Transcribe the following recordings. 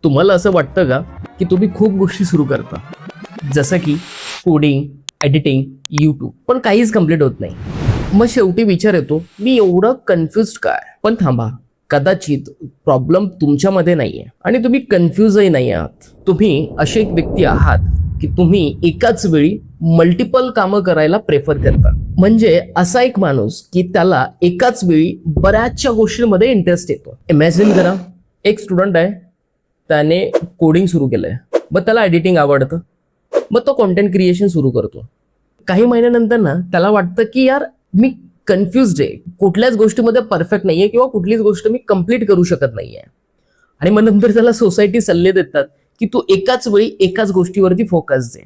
तुम्हाला असं वाटतं का की तुम्ही खूप गोष्टी सुरू करता, जसं की कोडिंग, एडिटिंग, यूट्यूब, पण काहीच कम्प्लीट होत नाही. मग शेवटी विचार येतो, मी एवढं कन्फ्युज्ड काय? पण थांबा, कदाचित प्रॉब्लेम तुमच्यामध्ये नाहीये आणि तुम्ही कन्फ्यूजही नाही आहात. तुम्ही अशी एक व्यक्ती आहात की तुम्ही एकाच वेळी मल्टिपल कामं करायला प्रेफर करता. म्हणजे असा एक माणूस की त्याला एकाच वेळी बऱ्याचशा गोष्टींमध्ये इंटरेस्ट येतो. इमॅजिन करा, एक स्टुडंट आहे, त्याने कोडिंग सुरू केलंय, मग त्याला एडिटिंग आवडतं, मग तो कॉन्टेंट क्रिएशन सुरू करतो. काही महिन्यानंतर ना त्याला वाटतं की यार मी कन्फ्युज्ड आहे, कुठल्याच गोष्टीमध्ये परफेक्ट नाहीये किंवा कुठलीच गोष्ट मी कम्प्लीट करू शकत नाहीये. आणि मग नंतर त्याला सोसायटी सल्ले देतात की तू एकाच वेळी एकाच गोष्टीवरती फोकस दे.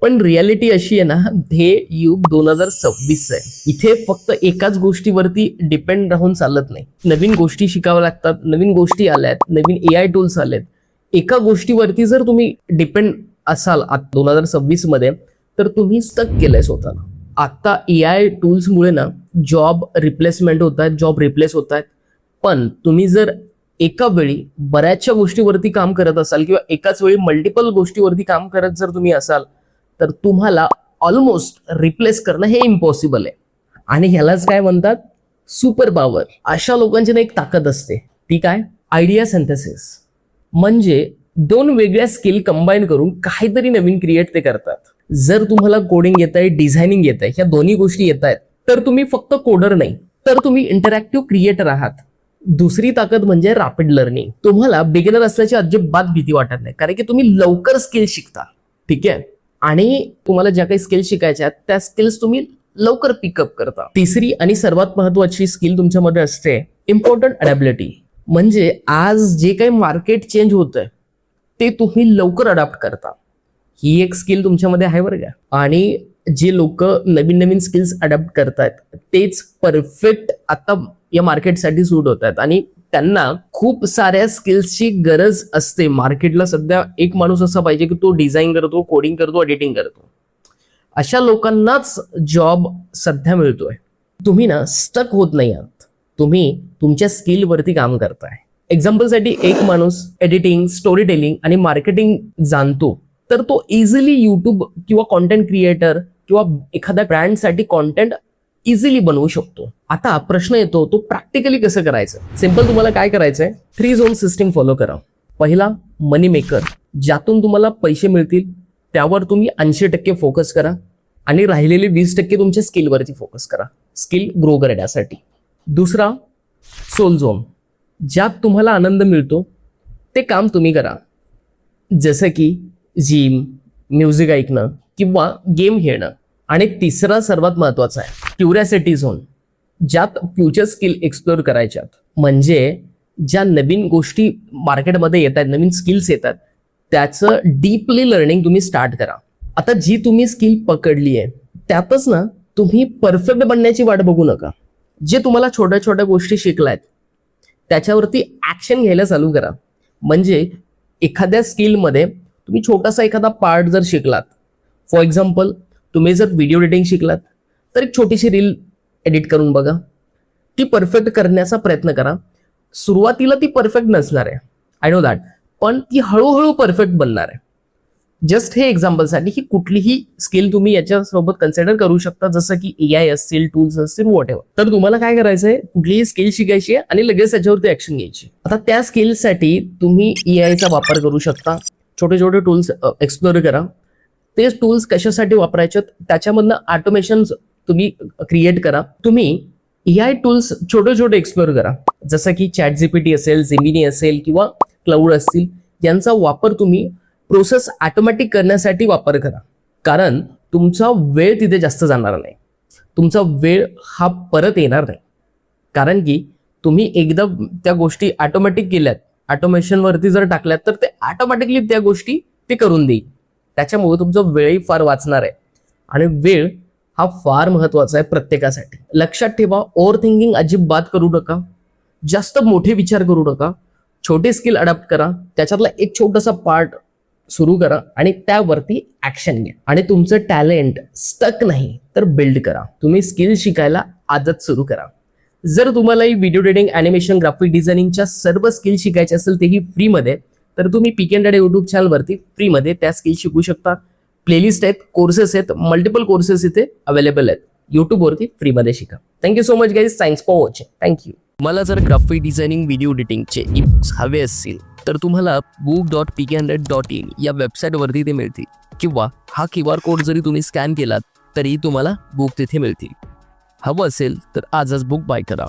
पण रियालिटी अशी आहे ना, हे युग 2026 आहे. इथे फक्त एकाच गोष्टीवरती डिपेंड राहून चालत नाही. नवीन गोष्टी शिकाव्या लागतात, नवीन गोष्टी आल्यात, नवीन AI टूल्स आलेत. एका गोष्टीवरती जर तुम्ही डिपेंड असाल 2026 मध्ये, तर तुम्ही स्टक केलंय स्वतःला. आता AI टूल्समुळे ना जॉब रिप्लेसमेंट होत आहेत, जॉब रिप्लेस होत आहेत. पण तुम्ही जर एका वेळी बऱ्याचशा गोष्टीवरती काम करत असाल किंवा एकाच वेळी मल्टिपल गोष्टीवरती काम करत जर तुम्ही असाल, तर तुम्हाला ऑलमोस्ट रिप्लेस करणं हे इम्पॉसिबल आहे. आणि ह्यालाच काय म्हणतात? Super power. अशा लोकांची ना एक ताकद असते, ती काय? Idea synthesis. म्हणजे दोन वेगळ्या स्किल कंबाईन करून काहीतरी नवीन क्रिएट ते करतात. जर तुम्हाला कोडिंग येत आहे, डिझायनिंग येत आहे, ह्या दोन्ही गोष्टी येत आहेत, तर तुम्ही फक्त कोडर नाही, तर तुम्ही इंटरॅक्टिव्ह क्रिएटर आहात. दुसरी ताकद म्हणजे रॅपिड लर्निंग. तुम्हाला बिगिनर असल्याची अजिबात भीती वाटत नाही, कारण की तुम्ही लवकर स्किल शिकता. ठीक आहे, आणि तुम्हाला ज्या काही स्किल्स शिकायच्या आहेत त्या स्किल्स तुम्ही लवकर पिकअप करता. तिसरी आणि सर्वात महत्वाची स्किल तुमच्यामध्ये असते इम्पॉर्टंट अडॅबिलिटी. म्हणजे आज जे काही मार्केट चेंज होतंय ते तुम्ही लवकर अडॅप्ट करता. ही एक स्किल तुमच्यामध्ये आहे बरं का. आणि जे लोक नवीन नवीन स्किल्स अडॅप्ट करतायत तेच परफेक्ट आता या मार्केटसाठी सूट होत आहेत, आणि त्यांना खूप साऱ्या स्किल्सची गरज असते. मार्केटला सध्या एक माणूस असा पाहिजे की तो डिझाईन करतो, कोडिंग करतो, एडिटिंग करतो. अशा लोकांनाच जॉब सध्या मिळतोय. तुम्ही ना स्टक होत नाही आहात, तुम्ही तुमच्या स्किलवरती काम करताय. एक्झाम्पलसाठी एक माणूस एडिटिंग, स्टोरी टेलिंग आणि मार्केटिंग जाणतो, तर तो इझिली यूट्यूब किंवा कॉन्टेंट क्रिएटर किंवा एखाद्या ब्रँडसाठी कॉन्टेंट इझिली बनवू शकतो. आता प्रश्न येतो, तो प्रॅक्टिकली कसं करायचं? सिंपल, तुम्हाला काय करायचंय? 3 झोन सिस्टीम फॉलो करा. पहिला, मनी मेकर, ज्यातून तुम्हाला पैसे मिळतील त्यावर तुम्ही 80% फोकस करा आणि राहिलेले 20% तुमच्या स्किलवरती फोकस करा, स्किल ग्रो करण्यासाठी. दुसरा, सोल झोन, ज्यात तुम्हाला आनंद मिळतो ते काम तुम्ही करा, जसं की जिम, म्युझिक ऐकणं किंवा गेम खेळणं. आणि तिसरा सर्वात महत्वाचा आहे क्युरियोसिटी झोन, ज्यात फ्युचर स्किल एक्सप्लोर करायच्यात. म्हणजे ज्या नवीन गोष्टी मार्केटमध्ये येत आहेत, नवीन स्किल्स येतात, त्याचं डीपली लर्निंग तुम्ही स्टार्ट करा. आता जी तुम्ही स्किल पकडली आहे त्यातच ना तुम्ही परफेक्ट बनण्याची वाट बघू नका. जे तुम्हाला छोट्या छोट्या गोष्टी शिकलायत त्याच्यावरती ऍक्शन घ्यायला चालू करा. म्हणजे एखाद्या स्किलमध्ये तुम्ही छोटासा एखादा पार्ट जर शिकलात, फॉर एक्झाम्पल तुम्ही जर व्हिडिओ एडिटिंग शिकलात, तर एक छोटीशी रील एडिट करून बघा, ती परफेक्ट करण्याचा प्रयत्न करा. सुरुवातीला ती परफेक्ट नसणार आहे, आय नो दॅट, पण ती हळूहळू परफेक्ट बनणार आहे. जस्ट हे एक्झाम्पलसाठी की कुठलीही स्किल तुम्ही याच्यासोबत कन्सिडर करू शकता, जसं की AI असतील, टूल्स असतील, वॉट एव्हर. तर तुम्हाला काय करायचंय? कुठलीही स्किल शिकायची आहे आणि लगेच त्याच्यावरती ऍक्शन घ्यायची. आता त्या स्किलसाठी तुम्ही AI चा वापर करू शकता. छोटे छोटे टूल्स एक्सप्लोर करा. ते टूल्स कशासाठी वापरायचे त्याच्यामधनं ऑटोमेशन तुम्ही क्रिएट करा. तुम्ही AI टूल्स छोटे छोटे एक्सप्लोर करा, जसं की ChatGPT असेल, जेमिनी असेल किंवा क्लाउड असतील. यांचा वापर तुम्ही प्रोसेस ऑटोमॅटिक करण्यासाठी वापर करा, कारण तुमचा वेळ तिथे जास्त जाणार नाही. तुमचा वेळ हा परत येणार नाही, कारण की तुम्ही एकदा त्या गोष्टी ऑटोमॅटिक केल्यात, ऑटोमेशनवरती जर टाकल्यात, तर ते ऑटोमॅटिकली त्या गोष्टी ते करून देईल. त्याच्यामुळे तुमचा वेळही फार वाचणार आहे. आणि वेळ हा फार महत्वाचा आहे प्रत्येकासाठी. लक्षात ठेवा, ओव्हर थिंकिंग अजिबात करू नका, जास्त मोठे विचार करू नका. छोटे स्किल अडॅप्ट करा, त्याच्यातला एक छोटासा पार्ट सुरू करा आणि त्यावरती ऍक्शन घ्या. आणि तुमचं टॅलेंट स्टक नाही तर बिल्ड करा. तुम्ही स्किल शिकायला आदत सुरू करा. जर तुम्हाला व्हिडिओ एडिटिंग, ॲनिमेशन, ग्राफिक डिझायनिंगच्या सर्व स्किल शिकायचे असेल, तेही फ्रीमध्ये, तर तुम्ही पीके100 यूट्यूब चॅनलवरती फ्रीमध्ये त्या स्किल शिकू शकता. प्लेलिस्ट आहेत, कोर्सेस आहेत, मल्टिपल कोर्सेस इथे अवेलेबल आहेत. यूट्यूबवरती फ्रीमध्ये शिका. Thank you so much guys. Thanks for watching. Thank you. मला जर ग्राफिक डिझायनिंग व्हिडिओ एडिटिंगचे ई बुक्स हवे असतील तर तुम्हाला book.pk100.in या वेबसाईटवरती ते मिळतील, किंवा हा QR कोड जरी तुम्ही स्कॅन केलात तरी तुम्हाला बुक तिथे मिळतील. हवं असेल तर आजच बुक बाय करा.